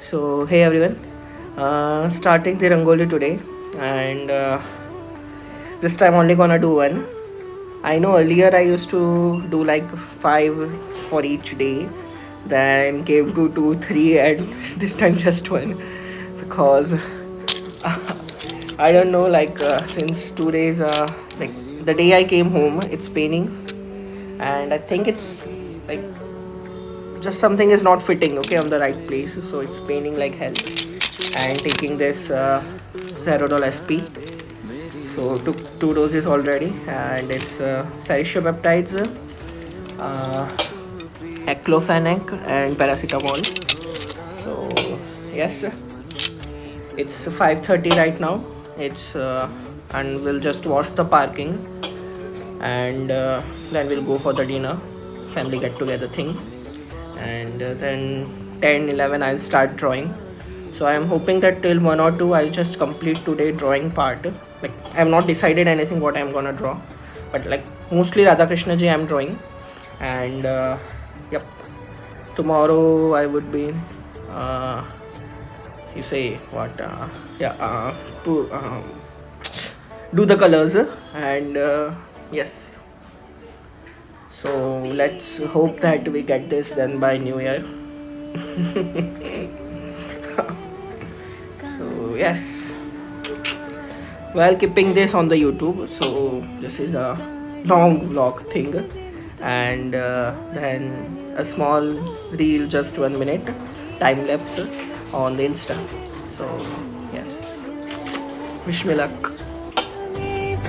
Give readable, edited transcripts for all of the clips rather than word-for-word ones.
So hey everyone, starting the Rangoli today, and this time only gonna do one. I know earlier I used to do like 5 for each day, then came to 2, 3, and this time just one because I don't know, like since 2 days, like the day I came home, it's paining, and I think it's like just something is not fitting okay on the right place, so it's paining like hell. And taking this Zerodol SP, so took 2 doses already, and it's Serratiopeptides, Aclofenac and paracetamol. So yes, it's 5:30 right now. It's and we'll just wash the parking, and then we'll go for the dinner, family get together thing, and then 10-11 I'll start drawing. So I'm hoping that till 1 or 2 I'll just complete today drawing part. Like I've not decided anything what I'm gonna draw, but like mostly Radha Krishna ji I'm drawing. And yep, tomorrow I would be you say what to do the colors, and yes, so let's hope that we get this done by New Year. So yes, while keeping this on the YouTube, so this is a long vlog thing, and then a small reel, just 1 minute time lapse on the Insta. So yes, wish me luck.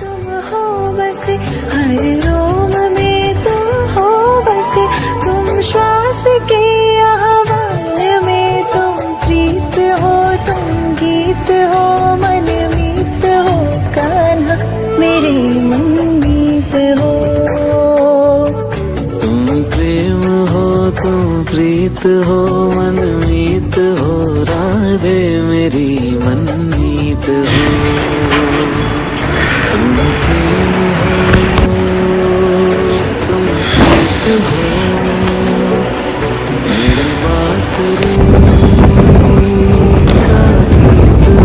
तुम हो बसे हर रोम में, तुम हो बसे, तुम श्वास के आह्वान में, तुम प्रीत हो, तुम गीत हो, मन मीत हो, कान्हा मेरे मनमीत हो। तुम प्रेम हो, तुम प्रीत हो, मनमीत हो, राधे मेरी मनमीत हो। तुम प्रेम हो, तुम प्रीत हो, मेरी बांसुरी का गीत हो।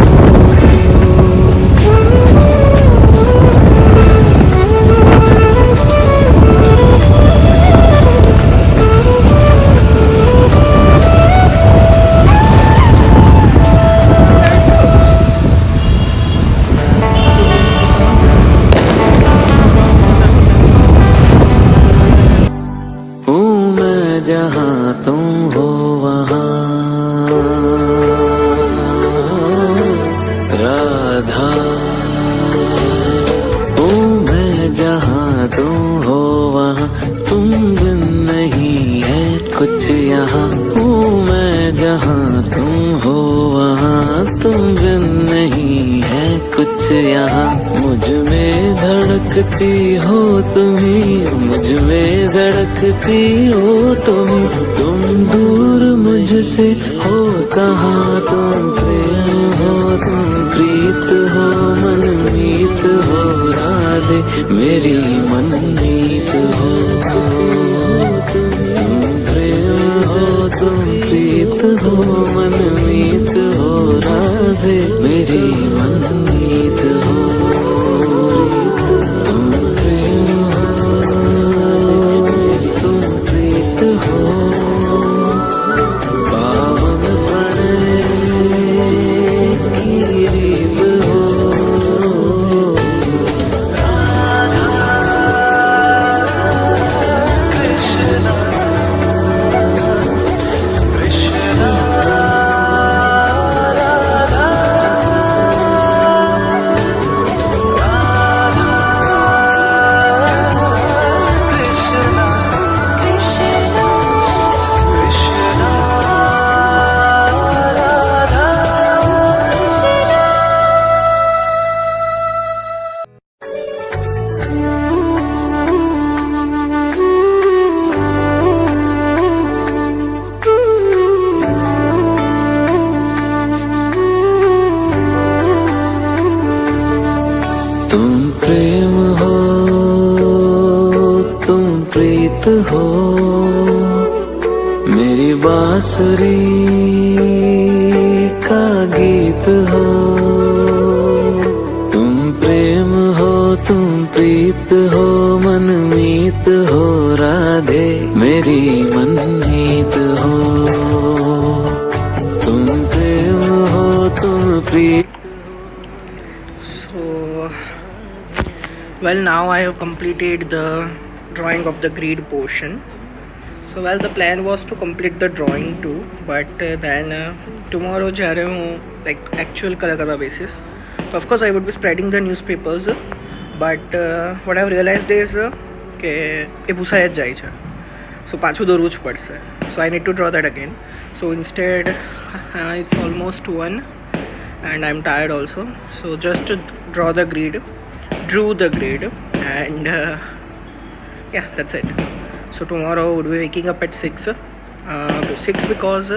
जहाँ तुम हो वहाँ राधा, हूँ मैं जहाँ तुम हो वहाँ, तुम बिन नहीं है कुछ यहाँ। हूँ मैं जहाँ तुम हो वहाँ, तुम बिन नहीं है कुछ यहाँ। मुझ में धड़कती हो तुम्ही, मुझ में धड़कती हो तुम्ही, तुम दूर मुझसे हो कहाँ। तुम प्रेम हो, तुम प्रीत हो, मनमीत हो, राधे मेरी मनमीत हो। तुम प्रेम हो, तुम प्रीत हो, मनमीत हो, राधे मेरी मनमीत हो। हो मेरी बांसुरी गीत हो, तुम प्रेम हो, तुम प्रीत हो, मनमीत हो राधे, मेरी मनमीत हो। तुम प्रेम हो, तुम प्रीत। So, well, now I have completed the drawing of the grid portion. So, well, the plan was to complete the drawing too, but then tomorrow જ્યારે હું like actual color કરવા basis, so of course I would be spreading the newspapers, but what I've realized is કે એ ભૂસાઈ જ જાય છે, so પાછું દોરવું જ પડશે. So I need to draw that again. So instead it's almost 1 and I'm tired also, so just to drew the grid and yeah, that's it. So tomorrow would be waking up at 6 because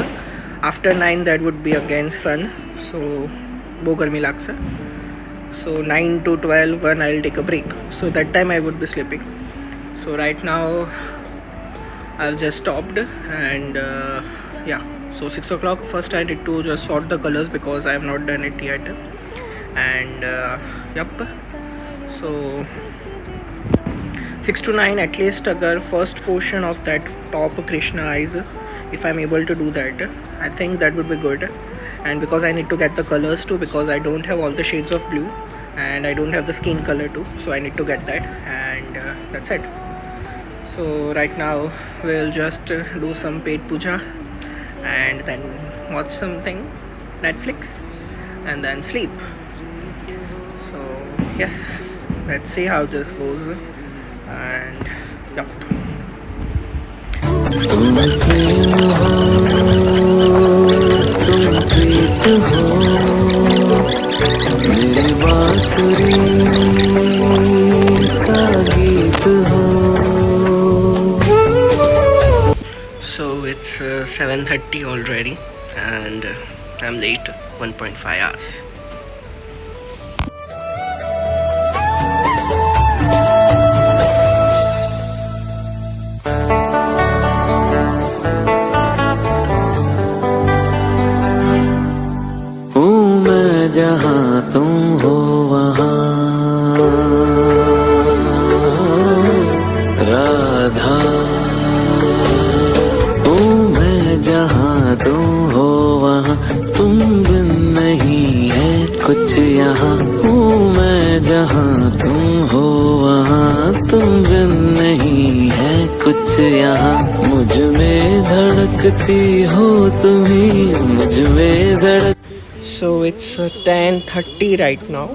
after 9 that would be again sun, so bo garmi lagse. So 9 to 12 when I'll take a break, so that time I would be sleeping. So right now I've just stopped and yeah, so 6 o'clock first I need to just sort the colors because I have not done it yet. And yup, so 6 to 9 at least agar first portion of that top Krishna eyes, if I'm able to do that, I think that would be good. And because I need to get the colors too, because I don't have all the shades of blue and I don't have the skin color too, so I need to get that. And that's it. So right now we'll just do some paid puja and then watch something Netflix and then sleep. So yes, let's see how this goes. And yup. तुम प्रेम हो, तुम प्रीत हो, मेरी बांसुरी का गीत हो। So it's 7:30 already and I'm late 1.5 hours. जहाँ तुम हो वहाँ राधा, हूँ मैं जहाँ तुम हो वहाँ, तुम बिन नहीं है कुछ यहाँ। हूँ मैं जहाँ तुम हो वहाँ, तुम बिन नहीं है कुछ यहाँ। मुझ में धड़कती हो तुम्ही, मुझ में धड़क। So it's 10:30 right now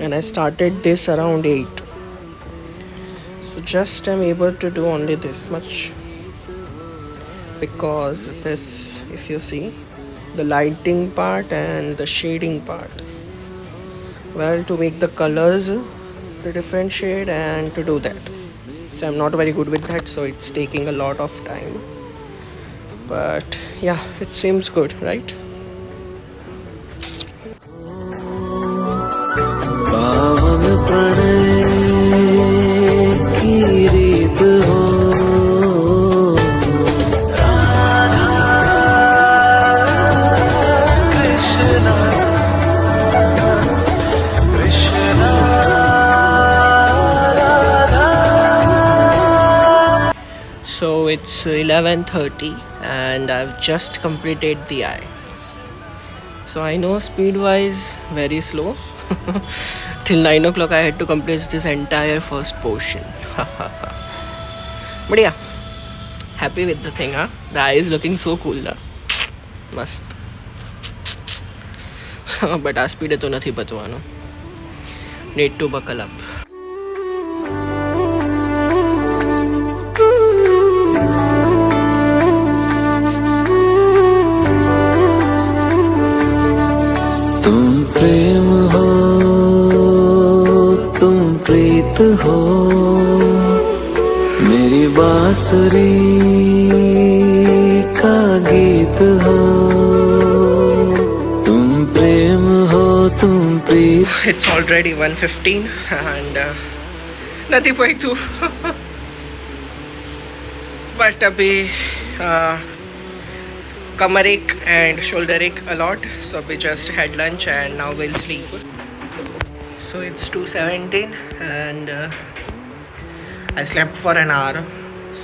and I started this around 8. So just I'm able to do only this much because this, if you see, the lighting part and the shading part, well, to make the colors the different shade and to do that. So I'm not very good with that, so it's taking a lot of time. But yeah, it seems good, right? Pranay की रीत हो, Radha Krishna Krishna Radha. So it's 11:30 and I've just completed the eye. So I know speed wise very slow. Till 9 o'clock I had to complete this entire first portion. But yeah, happy with the thing, huh? The eye is looking so cool, huh? Mast. But આ સ્પીડે તો નથી બચવાનું. Need to buckle up. तुम प्रेम हो, तुम प्रीत हो, मेरी बांसुरी का गीत हो। तुम प्रेम हो, तुम प्रीत। It's already 1:15 and નથી પહોંચ્યું. But अभी kamar ache and shoulder ache a lot, so we just had lunch and now we'll sleep. So it's 2:17 and I slept for an hour,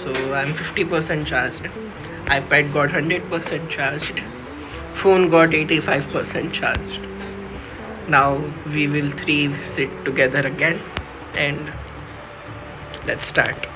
so I'm 50% charged. iPad got 100% charged, phone got 85% charged. Now we will three sit together again and let's start.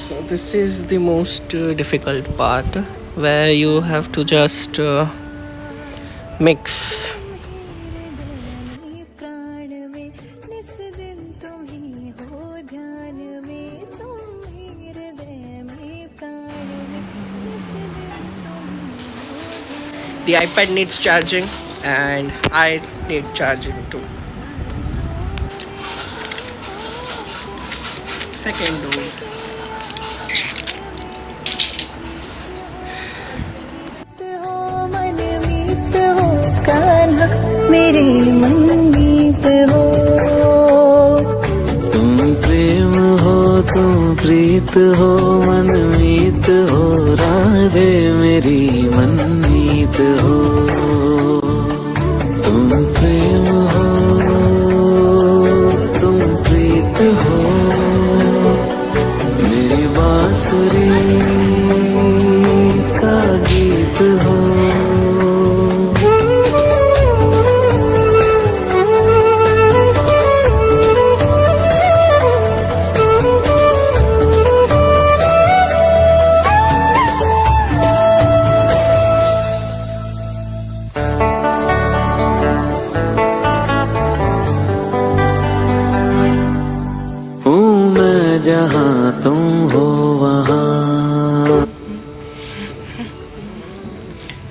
So this is the most difficult part, where you have to just mix. प्राण में निस दिन तुम ही हो ध्यान में तुम ही हृदय में प्राण में निस दिन तुम ही हो The iPad needs charging and I need charging too. Second dose. हो मन मीत हो कान्हा मेरे मन मीत हो तुम प्रेम हो तुम प्रीत हो मनमीत हो राधे मेरी मनमीत हो तुम प्रेम हो तुम प्रीत हो मेरी बांसुरी का गीत हो हूँ मैं जहाँ तुम हो वहाँ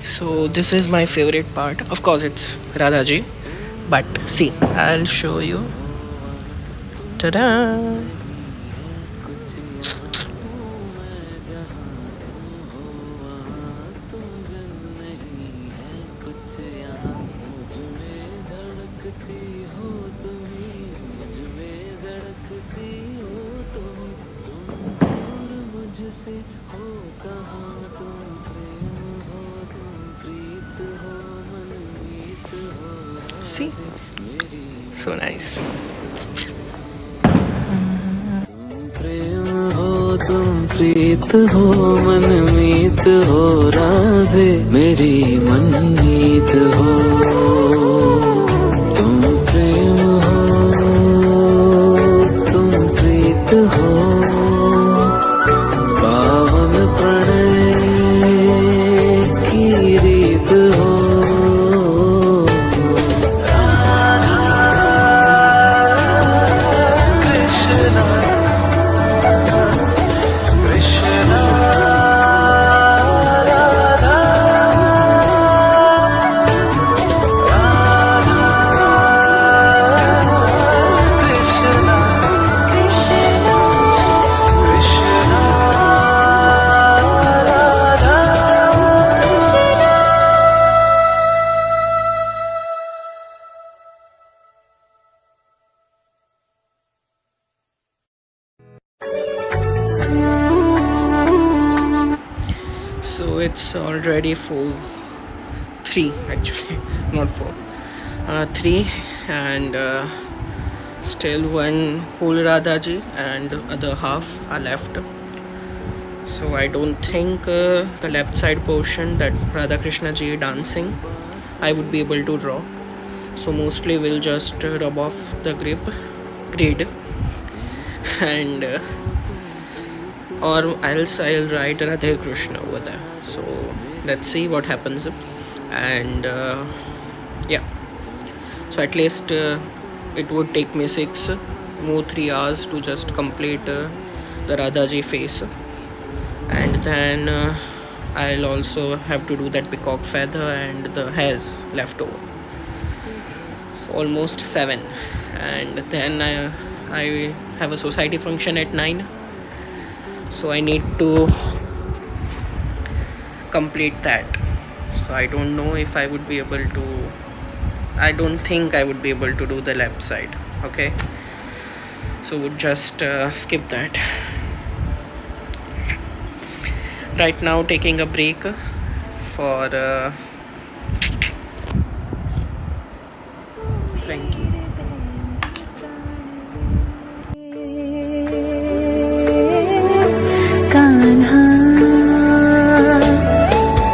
So this is my favorite part. Of course it's Radha ji, but see, I'll show you. Ta-da! मुझसे हो कहाँ तुम प्रेम हो तुम प्रीत हो मनमीत हो See? So nice. तुम प्रेम हो तुम प्रीत हो मनमीत हो राधे मेरी मनमीत हो तुम प्रेम हो तुम प्रीत हो पावन प्रणय की रीत हो So it's already 3 actually, not 4. 3 and still one whole Radha ji and the other half are left. So I don't think the left side portion, that Radha Krishna ji dancing, I would be able to draw. So mostly we'll just rub off the grid and or else I'll write Radhe Krishna over there. So let's see what happens. And yeah, so at least it would take me 3 hours to just complete the Radhaji face. And then I'll also have to do that peacock feather and the hairs left over. So almost 7. And then I have a society function at 9. So I need to complete that. So I don't know if I would be able to. I don't think I would be able to do the left side. Okay. So would just skip that. Right now taking a break for Frankie. Kanha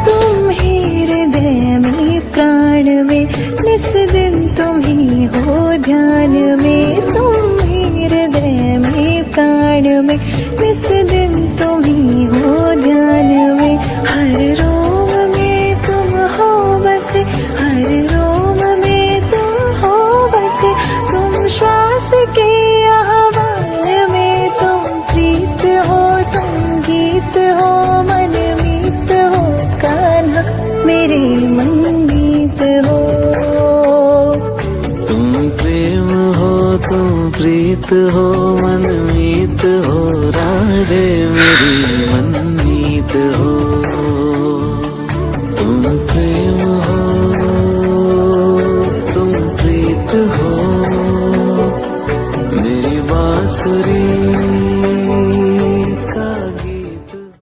तुम ही हृदय में प्राण में निस दिन तुम ही हो ध्यान में तुम ही हृदय में प्राण में निस दिन तुम ही हो ध्यान में हर रोम में तुम हो बसे हर रोम में तुम हो बसे तुम श्वास के आह्वान में तुम प्रीत हो तुम गीत हो मन मीत हो कान्हा मेरे मनमीत हो तुम प्रेम हो तुम प्रीत हो मनमीत हो राधे मेरी मन